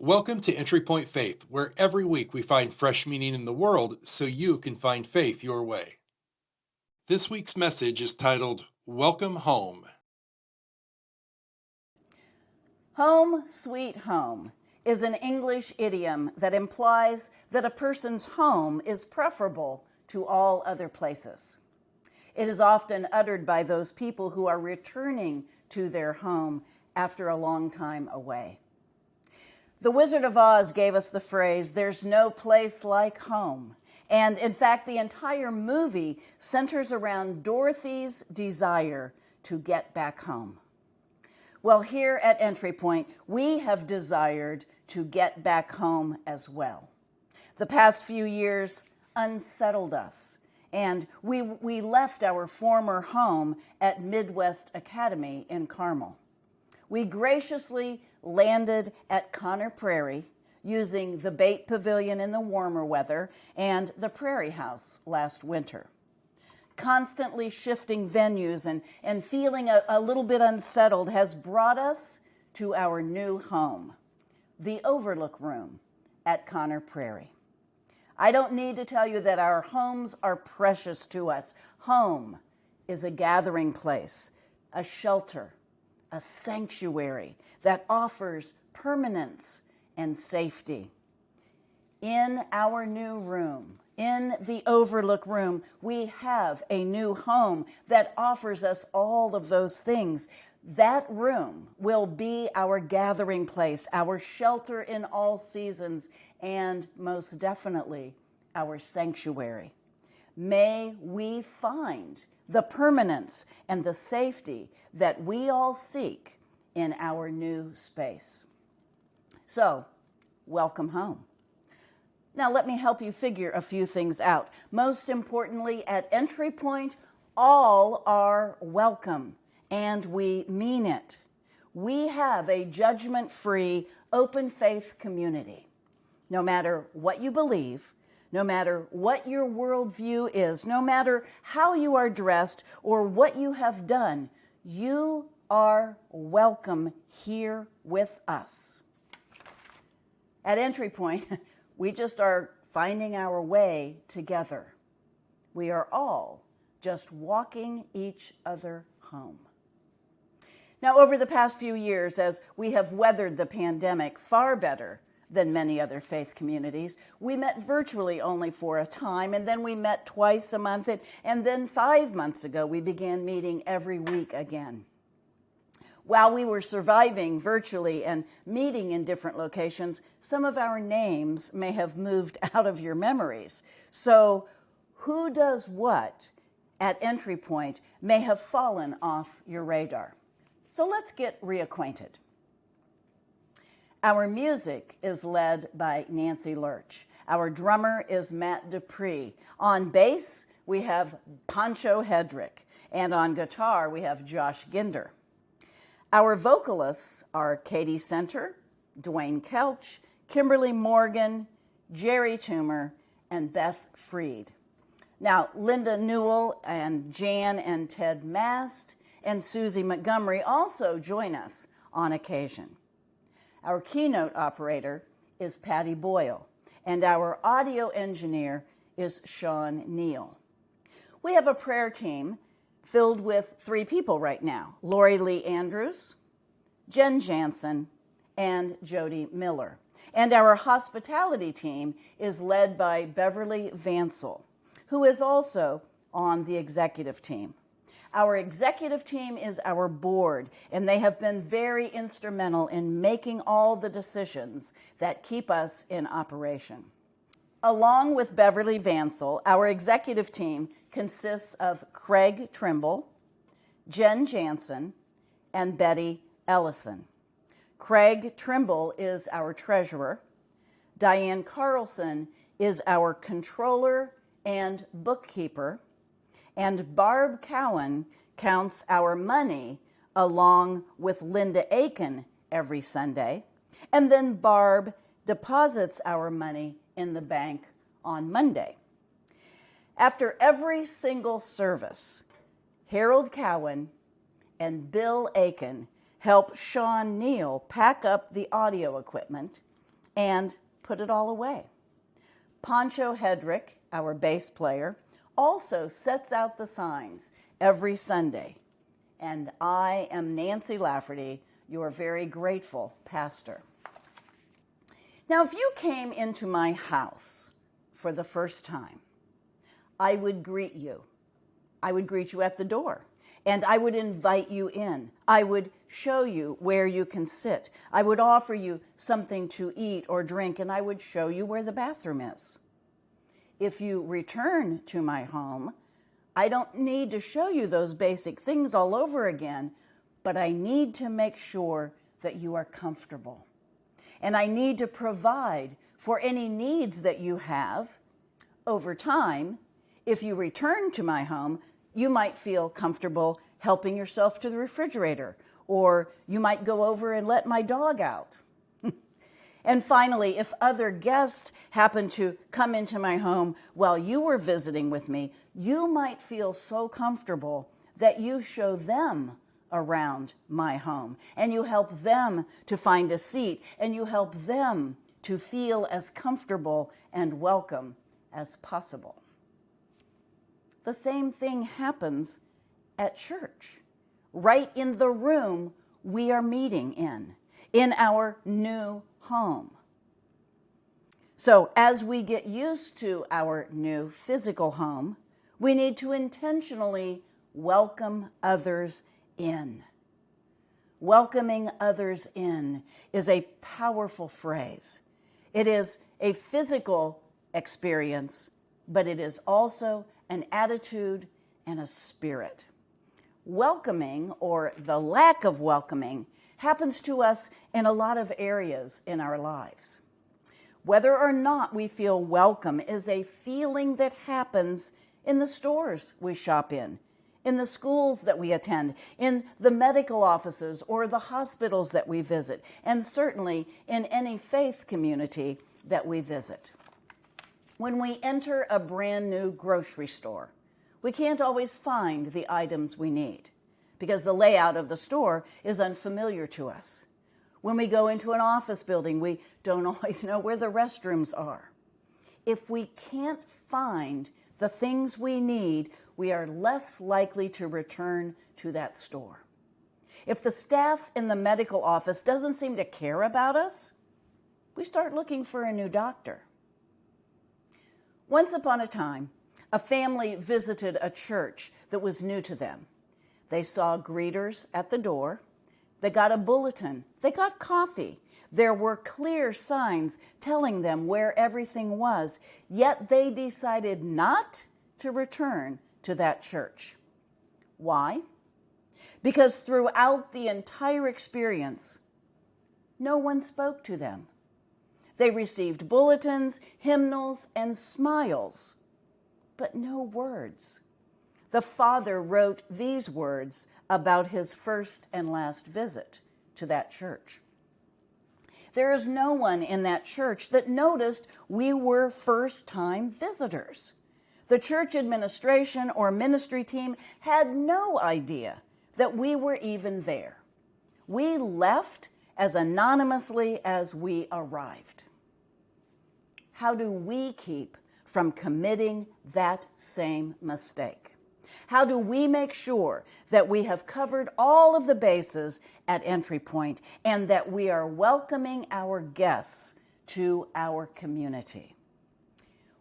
Welcome to Entry Point Faith, where every week we find fresh meaning in the world so you can find faith your way. This week's message is titled, Welcome Home. Home sweet home is an English idiom that implies that a person's home is preferable to all other places. It is often uttered by those people who are returning to their home after a long time away. The Wizard of Oz gave us the phrase, "There's no place like home." And in fact, the entire movie centers around Dorothy's desire to get back home. Well, here at Entry Point, we have desired to get back home as well. The past few years unsettled us, and we left our former home at Midwest Academy in Carmel. We graciously landed at Conner Prairie using the Bait Pavilion in the warmer weather and the Prairie House last winter. Constantly shifting venues and feeling a little bit unsettled has brought us to our new home, the Overlook Room at Conner Prairie. I don't need to tell you that our homes are precious to us. Home is a gathering place, a shelter, a sanctuary that offers permanence and safety. In our new room, in the Overlook Room, we have a new home that offers us all of those things. That room will be our gathering place, our shelter in all seasons, and most definitely our sanctuary. May we find the permanence and the safety that we all seek in our new space. So, welcome home. Now, let me help you figure a few things out. Most importantly, at Entry Point, all are welcome, and we mean it. We have a judgment-free, open faith community. No matter what you believe, no matter what your worldview is, no matter how you are dressed or what you have done, you are welcome here with us. At Entry Point, we just are finding our way together. We are all just walking each other home. Now, over the past few years, as we have weathered the pandemic far better than many other faith communities, we met virtually only for a time, and then we met twice a month, and then 5 months ago, we began meeting every week again. While we were surviving virtually and meeting in different locations, some of our names may have moved out of your memories. So who does what at Entry Point may have fallen off your radar. So let's get reacquainted. Our music is led by Nancy Lurch. Our drummer is Matt Dupree. On bass, we have Pancho Hedrick. And on guitar, we have Josh Ginder. Our vocalists are Katie Center, Dwayne Kelch, Kimberly Morgan, Jerry Toomer, and Beth Freed. Now, Linda Newell and Jan and Ted Mast and Susie Montgomery also join us on occasion. Our keynote operator is Patty Boyle, and our audio engineer is Sean Neal. We have a prayer team filled with 3 people right now: Lori Lee Andrews, Jen Jansen, and Jody Miller. And our hospitality team is led by Beverly Vansel, who is also on the executive team. Our executive team is our board, and they have been very instrumental in making all the decisions that keep us in operation. Along with Beverly Vansel, our executive team consists of Craig Trimble, Jen Jansen, and Betty Ellison. Craig Trimble is our treasurer. Diane Carlson is our controller and bookkeeper. And Barb Cowan counts our money along with Linda Aiken every Sunday. And then Barb deposits our money in the bank on Monday. After every single service, Harold Cowan and Bill Aiken help Sean Neal pack up the audio equipment, and put it all away. Pancho Hedrick, our bass player, also sets out the signs every Sunday. And I am Nancy Lafferty, your very grateful pastor. Now, if you came into my house for the first time, I would greet you. I would greet you at the door, and I would invite you in. I would show you where you can sit. I would offer you something to eat or drink, and I would show you where the bathroom is. If you return to my home, I don't need to show you those basic things all over again, but I need to make sure that you are comfortable. And I need to provide for any needs that you have. Over time, if you return to my home, you might feel comfortable helping yourself to the refrigerator, or you might go over and let my dog out. And finally, if other guests happen to come into my home while you were visiting with me, you might feel so comfortable that you show them around my home, and you help them to find a seat, and you help them to feel as comfortable and welcome as possible. The same thing happens at church, right in the room we are meeting in our new home. So as we get used to our new physical home, we need to intentionally welcome others in. Welcoming others in is a powerful phrase. It is a physical experience, but it is also an attitude and a spirit. Welcoming, or the lack of welcoming, happens to us in a lot of areas in our lives. Whether or not we feel welcome is a feeling that happens in the stores we shop in the schools that we attend, in the medical offices or the hospitals that we visit, and certainly in any faith community that we visit. When we enter a brand new grocery store, we can't always find the items we need because the layout of the store is unfamiliar to us. When we go into an office building, we don't always know where the restrooms are. If we can't find the things we need, we are less likely to return to that store. If the staff in the medical office doesn't seem to care about us, we start looking for a new doctor. Once upon a time, a family visited a church that was new to them. They saw greeters at the door. They got a bulletin. They got coffee. There were clear signs telling them where everything was, yet they decided not to return to that church. Why? Because throughout the entire experience, no one spoke to them. They received bulletins, hymnals, and smiles, but no words. The father wrote these words about his first and last visit to that church. There is no one in that church that noticed we were first-time visitors. The church administration or ministry team had no idea that we were even there. We left as anonymously as we arrived. How do we keep from committing that same mistake? How do we make sure that we have covered all of the bases at entry point and that we are welcoming our guests to our community?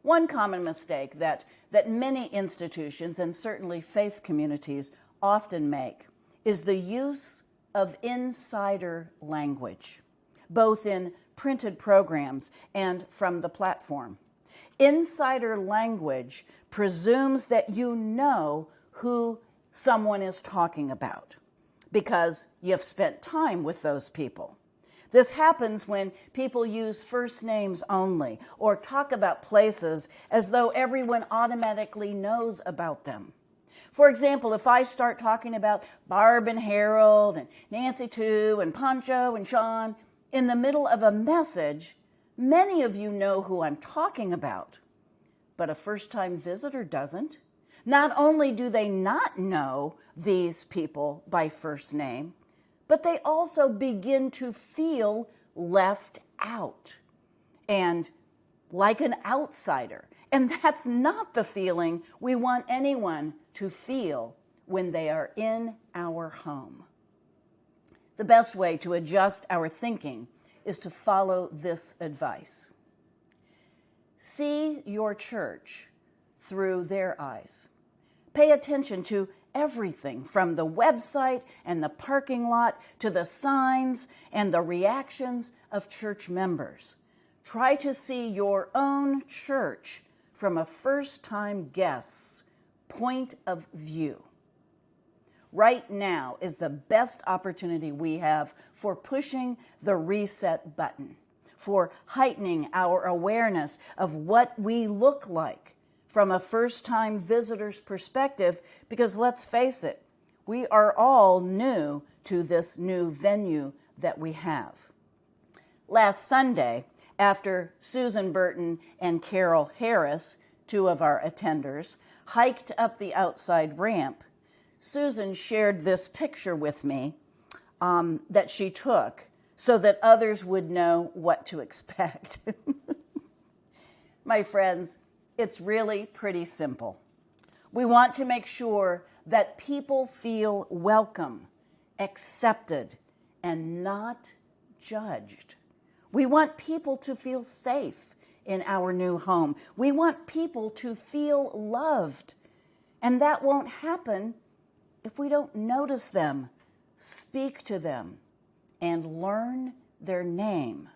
One common mistake that many institutions and certainly faith communities often make is the use of insider language, both in printed programs and from the platform. Insider language presumes that you know who someone is talking about because you've spent time with those people. This happens when people use first names only or talk about places as though everyone automatically knows about them. For example, if I start talking about Barb and Harold and Nancy too and Pancho and Sean in the middle of a message, many of you know who I'm talking about, but a first-time visitor doesn't. Not only do they not know these people by first name, but they also begin to feel left out. and like an outsider. And that's not the feeling we want anyone to feel when they are in our home. The best way to adjust our thinking is to follow this advice. See your church through their eyes. Pay attention to everything from the website and the parking lot to the signs and the reactions of church members. Try to see your own church from a first-time guest's point of view. Right now is the best opportunity we have for pushing the reset button, for heightening our awareness of what we look like from a first-time visitor's perspective, because let's face it, we are all new to this new venue that we have. Last Sunday, after Susan Burton and Carol Harris, two of our attenders, hiked up the outside ramp, Susan shared this picture with me that she took so that others would know what to expect. My friends, it's really pretty simple. We want to make sure that people feel welcome, accepted, and not judged. We want people to feel safe in our new home. We want people to feel loved. And that won't happen if we don't notice them, speak to them, and learn their name.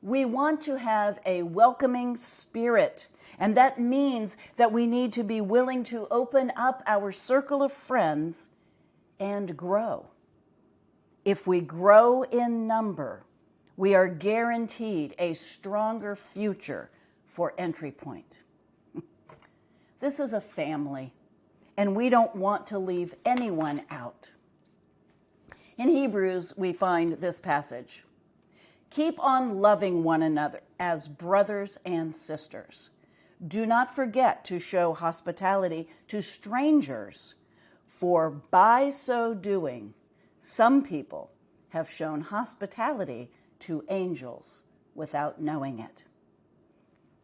We want to have a welcoming spirit, and that means that we need to be willing to open up our circle of friends and grow. If we grow in number, we are guaranteed a stronger future for Entry Point. This is a family, and we don't want to leave anyone out. In Hebrews, we find this passage. Keep on loving one another as brothers and sisters. Do not forget to show hospitality to strangers, for by so doing, some people have shown hospitality to angels without knowing it.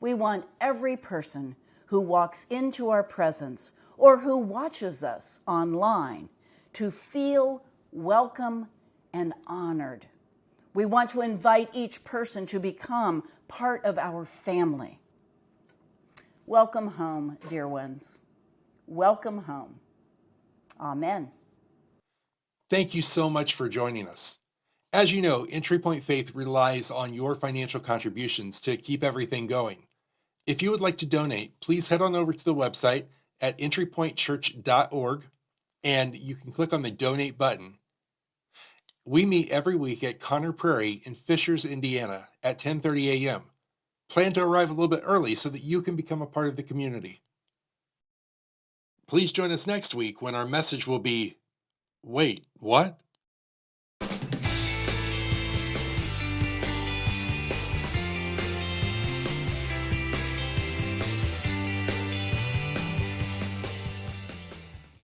We want every person who walks into our presence or who watches us online to feel welcome and honored. We want to invite each person to become part of our family. Welcome home, dear ones. Welcome home. Amen. Thank you so much for joining us. As you know, Entry Point Faith relies on your financial contributions to keep everything going. If you would like to donate, please head on over to the website at entrypointchurch.org, and you can click on the donate button. We meet every week at Conner Prairie in Fishers, Indiana at 10:30 a.m. Plan to arrive a little bit early so that you can become a part of the community. Please join us next week when our message will be, wait, what?